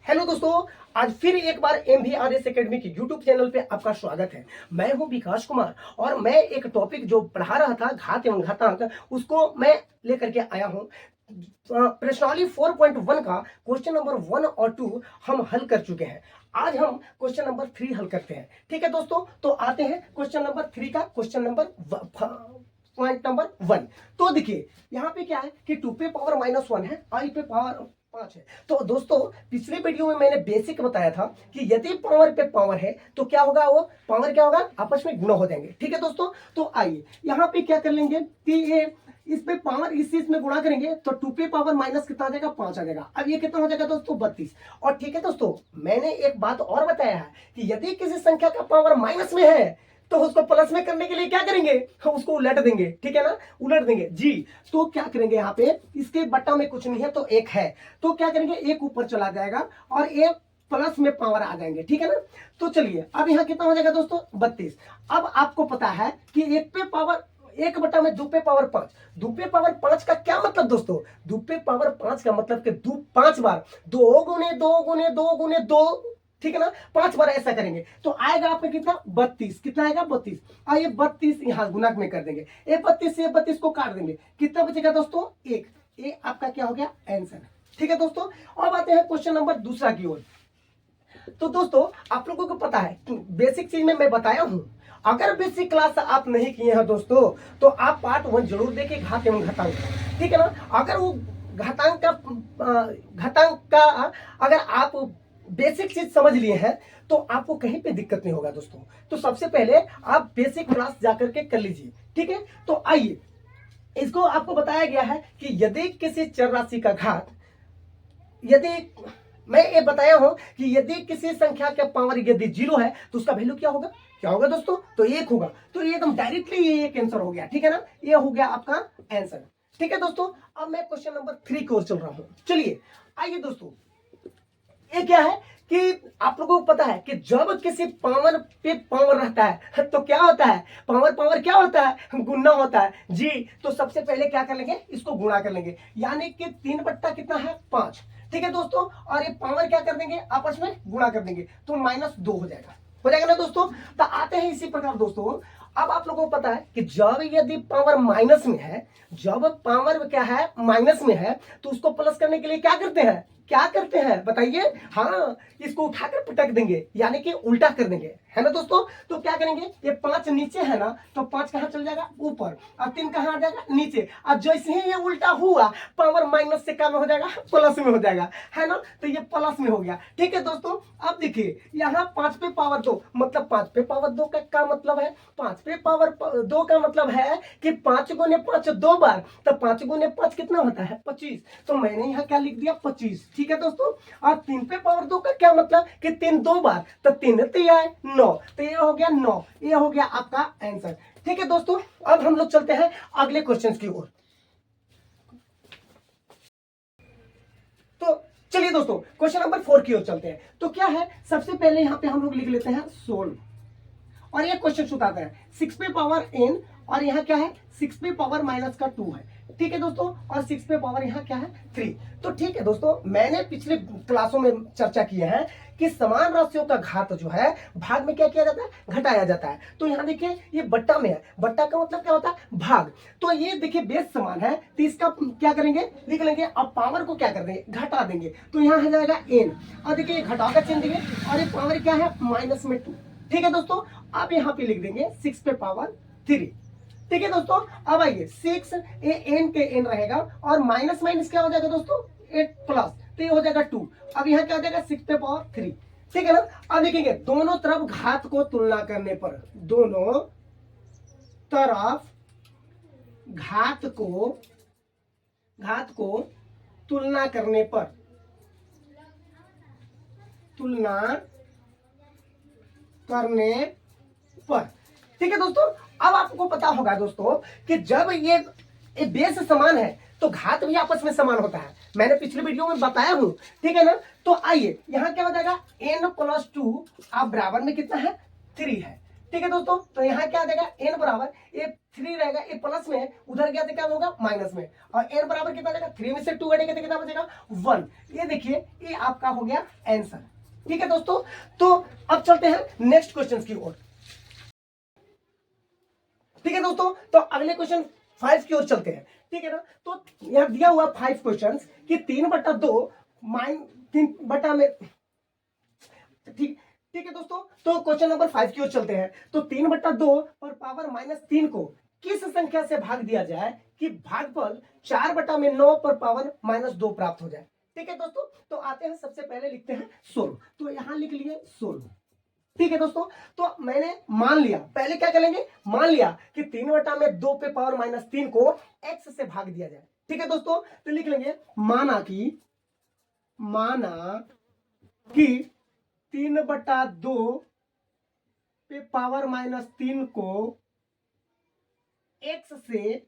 Hello दोस्तों, आज फिर एक बार MVRS एकेडमी की यूट्यूब चैनल पे आपका स्वागत है। मैं हूं विकास कुमार और मैं एक टॉपिक जो पढ़ा रहा था घात एवं घातांक, उसको मैं लेकर के आया हूं। प्रश्नावली 4.1 का क्वेश्चन नंबर 1 और 2 हम हल कर चुके हैं। आज हम क्वेश्चन नंबर 3 हल करते हैं। ठीक है दोस्तों, तो आते हैं क्वेश्चन नंबर 3 का क्वेश्चन नंबर पॉइंट नंबर 1। तो देखिए यहाँ पे क्या है कि 2 पे पावर -1 है, i पे पावर 5 है। तो दोस्तों पिछले वीडियो में मैंने बेसिक बताया था कि यदि पावर पे पावर है तो क्या होगा, वो पावर क्या होगा, आपस में गुणा हो जाएंगे। ठीक है दोस्तों, तो आइए यहाँ पे क्या कर लेंगे कि ये इस पे पावर इस चीज में गुणा करेंगे तो 2 पे पावर माइनस कितना आ जाएगा, 5 आ जाएगा। अब ये कितना हो जाएगा दोस्तों, 32। और ठीक है दोस्तों, मैंने एक बात और बताया है कि यदि किसी संख्या का पावर माइनस में है तो उसको प्लस में करने के लिए क्या करेंगे, उसको उलट देंगे। ठीक है ना, उलट देंगे जी। तो क्या करेंगे, यहाँ पे इसके बट्टा में कुछ नहीं है तो एक है, तो क्या करेंगे, एक ऊपर चला जाएगा और एक प्लस में पावर आ जाएंगे। ठीक है ना, तो चलिए अब यहाँ कितना हो जाएगा दोस्तों, 32। अब आपको पता है कि एक पे पावर 1 बटा में 2 पे पावर 5, 2 पे पावर 5 का क्या मतलब दोस्तों, 2 पे पावर 5 का मतलब कि 5 बार 2 गुने 2 गुने 2 गुने 2, ठीक है ना, 5 बार ऐसा करेंगे तो आएगा आपका कितना, 32। कितना आएगा, 32। आइए 32 यहाँ गुणक में कर देंगे, ये 32 से 32 को काट देंगे, कितना बचेगा दोस्तों, 1। ये आपका क्या हो गया, आंसर। ठीक है दोस्तों, अब आते हैं क्वेश्चन नंबर दूसरा की ओर। तो दोस्तों आप लोगों को पता है बेसिक चीज में मैं बताया हूं, अगर बेसिक क्लास आप नहीं किए हैं दोस्तों तो आप पार्ट 1 जरूर देखिए, घात एवं घातांक। ठीक है ना, अगर वो घातांक का अगर आप बेसिक चीज समझ लिए हैं तो आपको कहीं पे दिक्कत नहीं होगा दोस्तों। तो सबसे पहले आप बेसिक क्लास जाकर के कर लीजिए। ठीक है, तो आइए इसको आपको बताया गया है कि यदि किसी चर राशि का घात, यदि मैं ये बताया हूं कि यदि किसी संख्या का पावर यदि 0 है तो उसका वैल्यू क्या होगा, क्या होगा दोस्तों, तो 1 होगा। तो ये एकदम डायरेक्टली ये एक आंसर हो गया। ठीक है ना, ये हो गया आपका आंसर। ठीक है दोस्तों, अब मैं क्वेश्चन नंबर 3 की ओर चल रहा हूं। चलिए आइए दोस्तों, ये क्या है कि आप लोगों को पता है कि जब किसी पावर पे पावर रहता है तो क्या होता है, पावर पावर क्या होता है, गुणा होता है जी। तो सबसे पहले क्या कर लेंगे, इसको गुणा कर लेंगे, यानी कि 3 बट्टा कितना है, 5। ठीक है दोस्तों, और ये पावर क्या कर देंगे, आपस में गुणा कर देंगे तो -2 हो जाएगा ना दोस्तों। तो आते हैं इसी प्रकार दोस्तों, अब आप लोगों को पता है कि जब यदि पावर माइनस में है, जब पावर क्या है, माइनस में है, तो उसको प्लस करने के लिए क्या करते हैं, क्या करते हैं बताइए, हाँ इसको उठाकर पटक देंगे, यानी कि उल्टा कर देंगे, है ना दोस्तों। तो क्या करेंगे, ये 5 नीचे है ना, तो 5 कहां चल जाएगा, ऊपर, और 3 कहां आ जाएगा, नीचे। अब जैसे ही ये उल्टा हुआ, पावर माइनस से क्या में हो जाएगा, प्लस में हो जाएगा, है ना, तो ये प्लस में हो गया। ठीक है दोस्तों, अब देखिए यहाँ 5 पे पावर 2, मतलब 5 पे पावर 2 का क्या मतलब है, 5 पे पावर 2 का मतलब है कि 5 गुने 5 2 बार, तो 5 गुने 5 कितना होता है, 25। तो मैंने यहाँ क्या लिख दिया, 25। ठीक है दोस्तों, और 3 पे पावर 2 का क्या मतलब कि 3 2 बार, तो 3 3 आए 9, तो ये हो गया 9, ये हो गया आपका आंसर। ठीक है दोस्तों, अब हम लोग चलते हैं अगले क्वेश्चन की ओर। तो चलिए दोस्तों क्वेश्चन नंबर 4 की ओर चलते हैं। तो क्या है, सबसे पहले यहाँ पे हम लोग लिख लेते हैं सोल्व, और ये क्वेश्चन सुनाता है 6 पे पावर n, और यहाँ क्या है, 6 पे पावर -2 है। ठीक है दोस्तों, और 6 पे पावर यहाँ क्या है, 3। तो ठीक है दोस्तों, मैंने पिछले क्लासों में चर्चा की है कि समान राशियों का घात जो है भाग में क्या किया जाता है, घटाया जाता है। तो यहाँ देखिए ये बट्टा में है, बट्टा का मतलब क्या होता है, भाग। तो ये देखिए बेस समान है तो इसका क्या करेंगे, लिख लेंगे, अब पावर को क्या कर देंगे, घटा देंगे, तो यहाँ आ जाएगा n। और देखिए घटाव का चिन्ह देंगे, और ये पावर क्या है, -2। ठीक है दोस्तों, अब यहाँ पे लिख देंगे 6 पे पावर 3। ठीक है दोस्तों, अब आइए 6 ए एन के एन रहेगा, और माइनस माइनस क्या हो जाएगा दोस्तों, 8 प्लस, तो ये हो जाएगा 2। अब यहाँ क्या हो जाएगा, 6 पे पावर 3। ठीक है ना, अब देखेंगे दोनों तरफ घात को तुलना करने पर, दोनों तरफ घात को तुलना करने पर, तुलना करने पर। ठीक है दोस्तों, अब आपको पता होगा दोस्तों कि जब ये बेस समान है तो घात भी आपस में समान होता है, मैंने पिछले वीडियो में बताया हूं। ठीक है ना, तो आइए यहाँ क्या हो जाएगा, n + 2 आप बराबर में कितना है, 3 है। ठीक है दोस्तों, तो यहाँ क्या आ जाएगा n बराबर ये 3 रहेगा, ये प्लस में है, उधर क्या क्या होगा माइनस में, और n बराबर कितना जाएगा 3 में से 2 घटेगा तो कितना बचेगा 1। ये देखिए ये आपका हो गया आंसर। ठीक है दोस्तों, तो अब चलते हैं नेक्स्ट क्वेश्चन की ओर। ठीक है दोस्तों, तो अगले क्वेश्चन 5 की ओर चलते हैं। ठीक है ना, तो यहाँ दिया हुआ 5 क्वेश्चन कि 3/2 माइन 3 में, ठीक ठीक है दोस्तों, तो क्वेश्चन नंबर 5 की ओर चलते हैं। तो 3/2 पर पावर -3 को किस संख्या से भाग दिया जाए कि भागफल 4/9 पर पावर -2 प्राप्त हो जाए। ठीक है दोस्तों, तो आते हैं सबसे पहले लिखते हैं 16, तो यहां लिख लिए 16। ठीक है दोस्तों, तो मैंने मान लिया, पहले क्या करेंगे मान लिया कि 3/2 पे पावर -3 को x से भाग दिया जाए। ठीक है दोस्तों, तो लिख लेंगे माना कि 3/2 पे पावर -3 को x से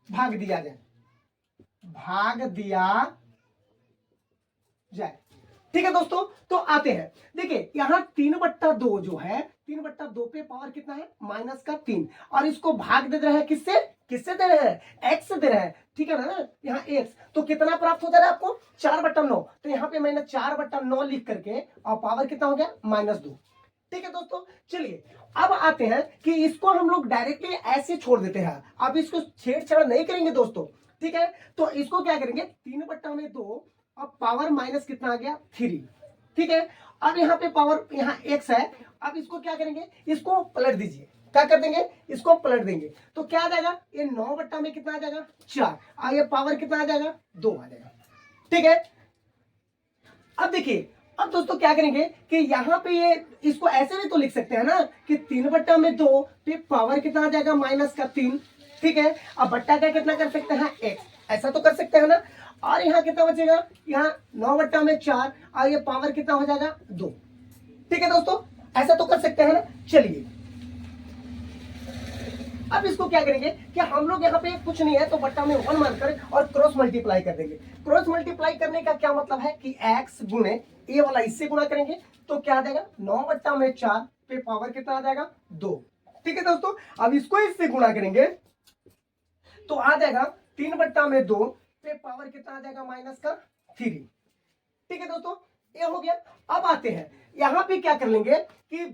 भाग दिया जाए। ठीक है दोस्तों, तो आते हैं, देखिए यहां 3/2 जो है 3/2 पे पावर कितना है -3, और इसको भाग दे रहे हैं किससे दे रहे हैं x से दे रहे हैं। ठीक है ना, यहाँ x तो कितना प्राप्त हो जा रहा है आपको 4/9, तो यहाँ पे मैंने 4/9 लिख करके और पावर कितना हो गया -2। ठीक है दोस्तों, चलिए अब आते हैं कि इसको हम लोग डायरेक्टली ऐसे छोड़ देते हैं, अब इसको छेड़छाड़ नहीं करेंगे दोस्तों। ठीक है, तो इसको क्या करेंगे 3/2, अब पावर माइनस कितना आ गया 3। ठीक है, अब यहाँ पे पावर यहाँ x है, अब इसको क्या करेंगे इसको पलट दीजिए, क्या कर देंगे इसको पलट देंगे, तो क्या आ जाएगा ये 9 में कितना आ जाएगा 4, और ये पावर कितना आ जाएगा 2 आ जाएगा। ठीक है, अब देखिए अब दोस्तों क्या करेंगे कि यहाँ पे ये इसको ऐसे भी तो लिख सकते हैं ना कि 3/2 पे पावर कितना आ जाएगा -3। ठीक है, अब बट्टा का कितना कर सकते हैं x, ऐसा तो कर सकते हैं ना, और यहाँ कितना बचेगा यहाँ 9/4, और ये पावर कितना हो जाएगा 2। ठीक है दोस्तों, ऐसा तो कर सकते हैं ना। चलिए अब इसको क्या करेंगे कि हम लोग यहाँ पे कुछ नहीं है तो बट्टा में 1 मानकर और क्रॉस मल्टीप्लाई कर देंगे। क्रॉस मल्टीप्लाई करने का क्या मतलब है कि x गुणे ये वाला इससे गुणा करेंगे तो क्या आ जाएगा 9/4 पे पावर कितना आ जाएगा 2। ठीक है दोस्तों, अब इसको इससे गुणा करेंगे तो आ जाएगा 3/2 पे पावर कितना आ जाएगा -3। ठीक है दोस्तों, ये हो गया। अब आते हैं यहां पे क्या कर लेंगे कि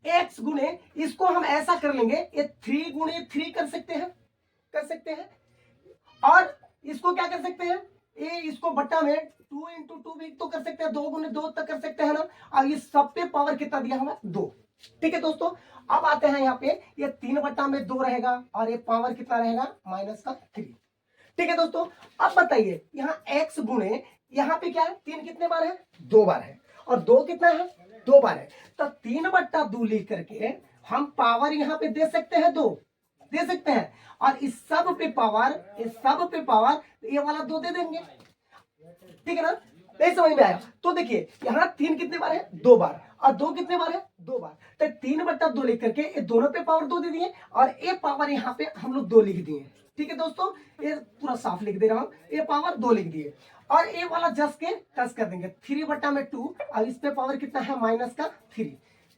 x गुणे इसको हम ऐसा कर लेंगे, ये 3 गुणे 3 कर सकते हैं, और इसको क्या कर सकते हैं ये इसको बट्टा में 2 × 2 भी तो कर सकते हैं, 2 गुणे 2 तक कर सकते हैं ना, और ये सब पे पावर कितना दिया हुआ 2। ठीक है दोस्तों, अब आते हैं यहाँ पे ये 3/2 रहेगा और ये पावर कितना रहेगा -3। ठीक है दोस्तों, अब बताइए यहाँ x गुणे यहाँ पे क्या है 3 कितने बार है 2 बार है, और 2 कितना है 2 बार है, तो 3/2 लिख करके हम पावर यहाँ पे दे सकते हैं 2 दे सकते हैं, और इस सब पे पावर ये वाला 2 दे देंगे। ठीक है ना, नहीं समझ में आया, तो देखिए यहाँ 3 कितने बार है 2 बार, और 2 कितने बार है 2 बार, तो 3/2 लिख करके ये दोनों पे पावर 2 दे दिए, और ये पावर यहाँ पे हम लोग 2 लिख दिए। ठीक है दोस्तों, ये पूरा साफ लिख दे रहा हूं, ये पावर 2 लिख दिए, और ये वाला जस के कस कर देंगे 3/2, और इस पे पावर कितना है -3।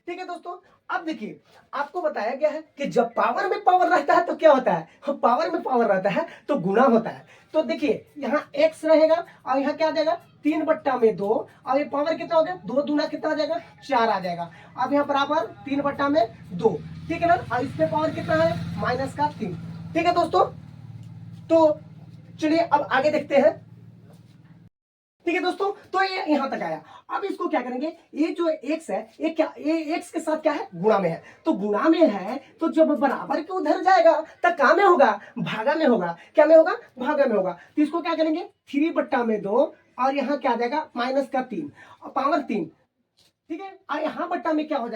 ठीक है दोस्तों, अब देखिए आपको बताया गया है कि जब पावर में पावर रहता है तो क्या होता है, पावर में पावर रहता है तो गुणा होता है। तो देखिए यहाँ x रहेगा और यहाँ क्या आ जाएगा 3/2, और ये पावर कितना हो गया 2 दूना कितना आ जाएगा 4 आ जाएगा। अब यहाँ बराबर 3/2। ठीक है ना, और इस पे पावर कितना है -3। ठीक है दोस्तों, तो चलिए अब आगे देखते हैं। ठीक है दोस्तों, तो ये यहां तक आया। अब इसको क्या करेंगे, ये जो x है ये x के साथ क्या है गुणा में है, तो गुणा में है तो जब बराबर के उधर जाएगा तो क्या में होगा भागा में होगा, क्या में होगा भागा में होगा। तो इसको क्या करेंगे 3/2, और यहाँ क्या आ जाएगा -3 और पावर 3। ठीक है, और यहाँ बट्टा में क्या हो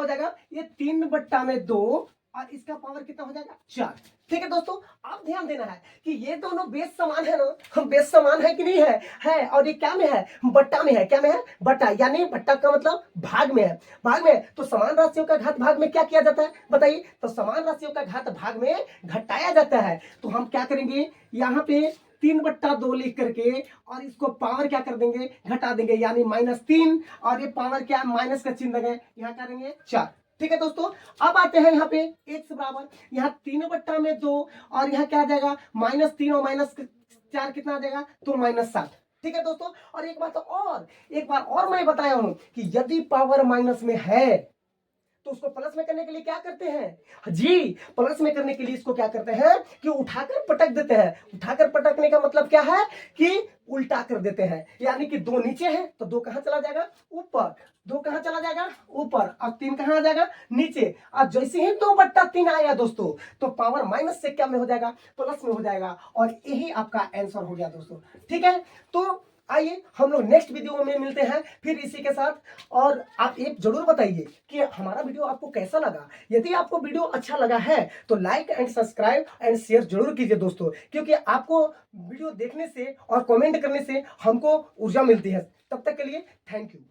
जाएगा, ये 3/2, और इसका पावर कितना हो जाएगा 4। ठीक है दोस्तों, अब ध्यान देना है कि ये दोनों बेस समान है ना, बेस समान है कि नहीं है, और ये क्या में है बट्टा में है, क्या में है बट्टा, यानी बट्टा का मतलब भाग में है, तो समान राशियों का घात भाग में क्या किया जाता है बताइए, तो समान राशियों का घात भाग में घटाया जाता है। तो हम क्या करेंगे यहाँ पे 3/2 लिख करके और इसको पावर क्या कर देंगे, घटा देंगे, यानी -3 और ये पावर क्या माइनस का चिन्ह देंगे, यहाँ करेंगे 4। ठीक है दोस्तों, अब आते हैं यहाँ पे x बराबर, यहाँ 3/2 और यहाँ क्या आ जाएगा -3 और -4 कितना आ जाएगा, तो -7। ठीक है दोस्तों, और एक बार और मैं बताया हूं कि यदि पावर माइनस में है तो उसको प्लस में करने के लिए क्या करते हैं जी, प्लस में करने के लिए इसको क्या करते हैं कि उठाकर पटक देते हैं। उठाकर पटकने का मतलब क्या है कि उल्टा कर देते हैं, यानी कि 2 नीचे है तो 2 कहां चला जाएगा, ऊपर, 2 कहां चला जाएगा, ऊपर, और 3 कहां आ जाएगा, नीचे। अब जैसे ही 2/3 आया दोस्तों तो पावर माइनस से क्या में हो जाएगा, प्लस में हो जाएगा, और यही आपका आंसर हो गया दोस्तों। ठीक है, तो आइए हम लोग नेक्स्ट वीडियो में मिलते हैं फिर इसी के साथ। और आप एक जरूर बताइए कि हमारा वीडियो आपको कैसा लगा। यदि आपको वीडियो अच्छा लगा है तो like and subscribe and share जरूर कीजिए दोस्तों, क्योंकि आपको वीडियो देखने से और कमेंट करने से हमको ऊर्जा मिलती है। तब तक के लिए थैंक यू।